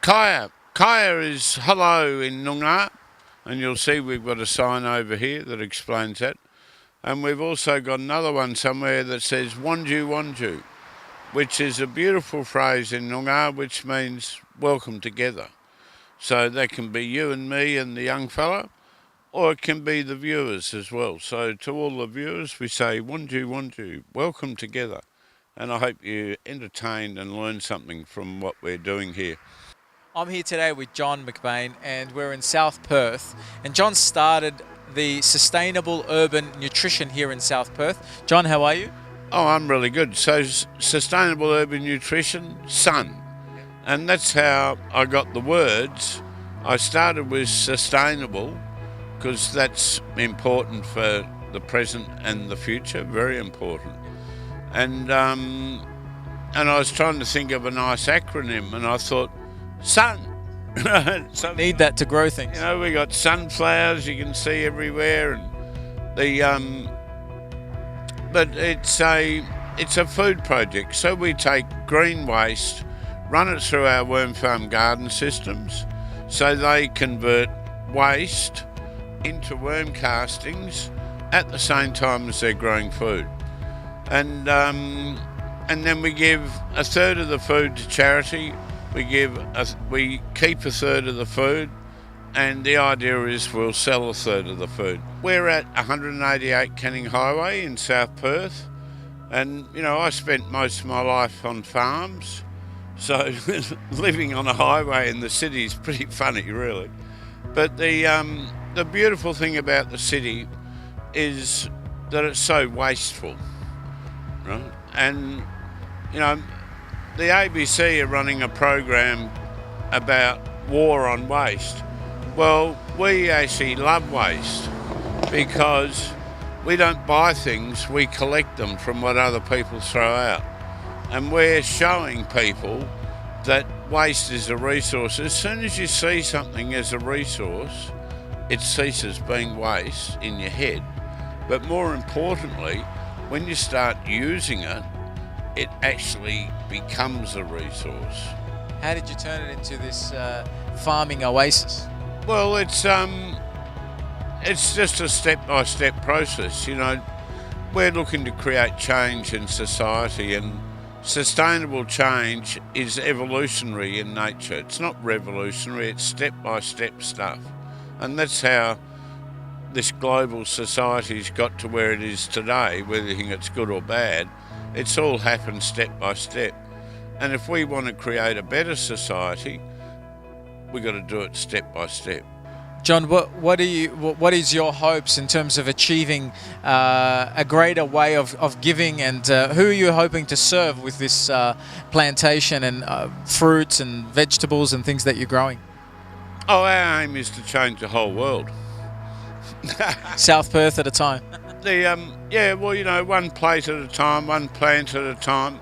Kaya. Kaya is hello in Noongar, and you'll see we've got a sign over here that explains that. And we've also got another one somewhere that says Wanju Wanju, which is a beautiful phrase in Noongar which means welcome together. So that can be you and me and the young fella, or it can be the viewers as well. So to all the viewers, we say Wanju Wanju, welcome together. And I hope you entertained and learned something from what we're doing here. I'm here today with John McBane, and we're in South Perth. And John started the Sustainable Urban Nutrition here in South Perth. John, how are you? Oh, I'm really good. So, sustainable urban nutrition, sun. And that's how I got the words. I started with sustainable because that's important for the present and the future, very important. And I was trying to think of a nice acronym, and I thought, sun. Need that to grow things. You know, we got sunflowers you can see everywhere, and but it's a food project. So we take green waste, run it through our worm farm garden systems, so they convert waste into worm castings at the same time as they're growing food, and then we give a third of the food to charity. We keep a third of the food, and the idea is we'll sell a third of the food. We're at 188 Canning Highway in South Perth, and you know I spent most of my life on farms, so living on a highway in the city is pretty funny, really. But the beautiful thing about the city is that it's so wasteful, right? And you know, the ABC are running a program about war on waste. Well, we actually love waste because we don't buy things, we collect them from what other people throw out. And we're showing people that waste is a resource. As soon as you see something as a resource, it ceases being waste in your head. But more importantly, when you start using it, it actually becomes a resource. How did you turn it into this farming oasis? Well, it's just a step-by-step process. You know, we're looking to create change in society, and sustainable change is evolutionary in nature. It's not revolutionary, it's step-by-step stuff. And that's how this global society's got to where it is today, whether you think it's good or bad. It's all happened step by step. And if we want to create a better society, we've got to do it step by step. John, what is your hopes in terms of achieving a greater way of giving, and who are you hoping to serve with this plantation and fruits and vegetables and things that you're growing? Oh, our aim is to change the whole world. South Perth at a time. Yeah, well, you know, one plate at a time, one plant at a time.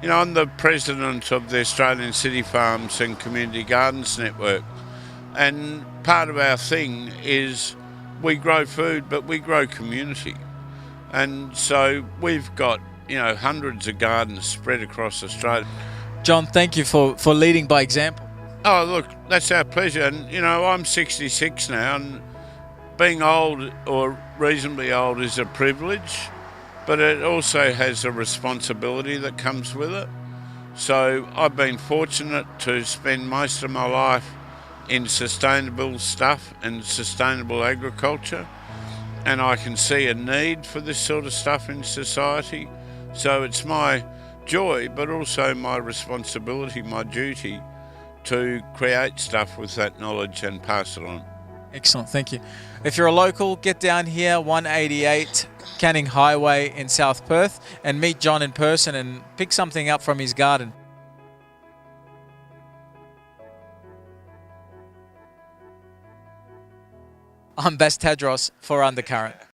You know, I'm the president of the Australian City Farms and Community Gardens Network, and part of our thing is we grow food, but we grow community. And so we've got, you know, hundreds of gardens spread across Australia. John, thank you for leading by example. Oh, look, that's our pleasure. And, you know, I'm 66 now, and being old or reasonably old is a privilege, but it also has a responsibility that comes with it. So I've been fortunate to spend most of my life in sustainable stuff and sustainable agriculture, and I can see a need for this sort of stuff in society. So it's my joy, but also my responsibility, my duty, to create stuff with that knowledge and pass it on. Excellent, thank you. If you're a local, get down here, 188 Canning Highway in South Perth, and meet John in person and pick something up from his garden. I'm Tadros for Undercurrent.